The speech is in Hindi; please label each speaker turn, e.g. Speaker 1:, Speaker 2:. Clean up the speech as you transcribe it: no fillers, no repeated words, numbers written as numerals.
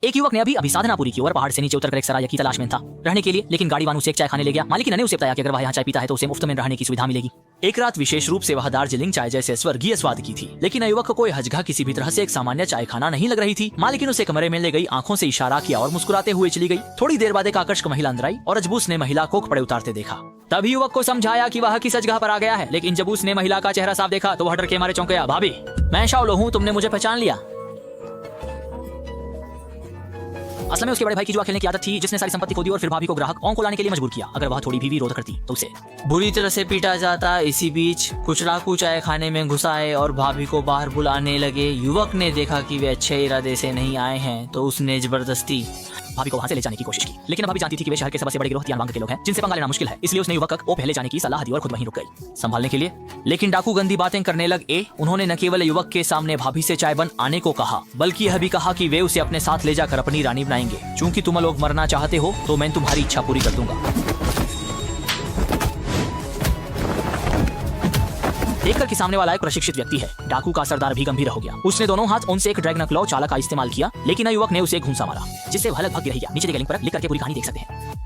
Speaker 1: एक युवक ने अभी साधना पूरी की और पहाड़ से नीचे उतरकर एक सराय की तलाश में था रहने के लिए, लेकिन गाड़ी वानू से एक चाय खाने ले गया। मालिक ने उसे बताया कि अगर वह यहाँ चाय पीता है तो उसे मुफ्त में रहने की सुविधा मिलेगी। एक रात विशेष रूप से वह दार्जिलिंग चाय जैसे स्वर्गीय स्वाद की थी, लेकिन युवक को कोई हजगा किसी भी तरह से एक सामान्य चाय खाना नहीं लग रही थी। मालिक उसे कमरे में ले गई, आंखों से इशारा किया और मुस्कुराते हुए चली गई। थोड़ी देर बाद एक आकर्षक महिला अंदर आई और अजबूस ने महिला को कपड़े उतारते देखा। तभी युवक को समझाया कि वह किस जगह पर आ गया है, लेकिन जब उसने महिला का चेहरा साफ देखा तो वह डर के मारे चौंक गया। भाभी, मैं शाओलो हूँ, तुमने मुझे पहचान लिया। असल में उसके बड़े भाई की जुआ खेलने की आदत थी, जिसने सारी संपत्ति खो दी और फिर भाभी को ग्राहक ओं को लाने के लिए मजबूर किया। अगर वह थोड़ी भी विरोध करती तो उसे
Speaker 2: बुरी तरह से पीटा जाता। इसी बीच कुछ डाकू चाय खाने में घुस आए और भाभी को बाहर बुलाने लगे। युवक ने देखा कि वे अच्छे इरादे से नहीं आए हैं, तो उसने जबरदस्ती
Speaker 1: भाभी को वहां से ले जाने की कोशिश की, लेकिन भाभी जानती थी कि वे शहर के सबसे बड़े गिरोह तियानवांग के लोग हैं, जिनसे पंगा लेना मुश्किल है। इसलिए उसने युवक को पहले जाने की सलाह दी और खुद वहीं रुक गई संभालने के लिए। लेकिन डाकू गंदी बातें करने लगे। उन्होंने न केवल युवक के सामने भाभी से चाय बन आने को कहा, बल्कि यह भी कहा कि वे उसे अपने साथ ले जाकर अपनी रानी बनाएंगे। चूंकि तुम लोग मरना चाहते हो तो मैं तुम्हारी इच्छा पूरी कर दूंगा। देखकर कि सामने वाला एक प्रशिक्षित व्यक्ति है, डाकू का सरदार भी गंभीर हो गया। उसने दोनों हाथ उनसे एक ड्रैगन क्लॉ चाला का इस्तेमाल किया, लेकिन युवक ने उसे घूंसा मारा, जिससे वह लगभग गिर गया। नीचे गैलिंग पर क्लिक करके पूरी कहानी देख सकते हैं।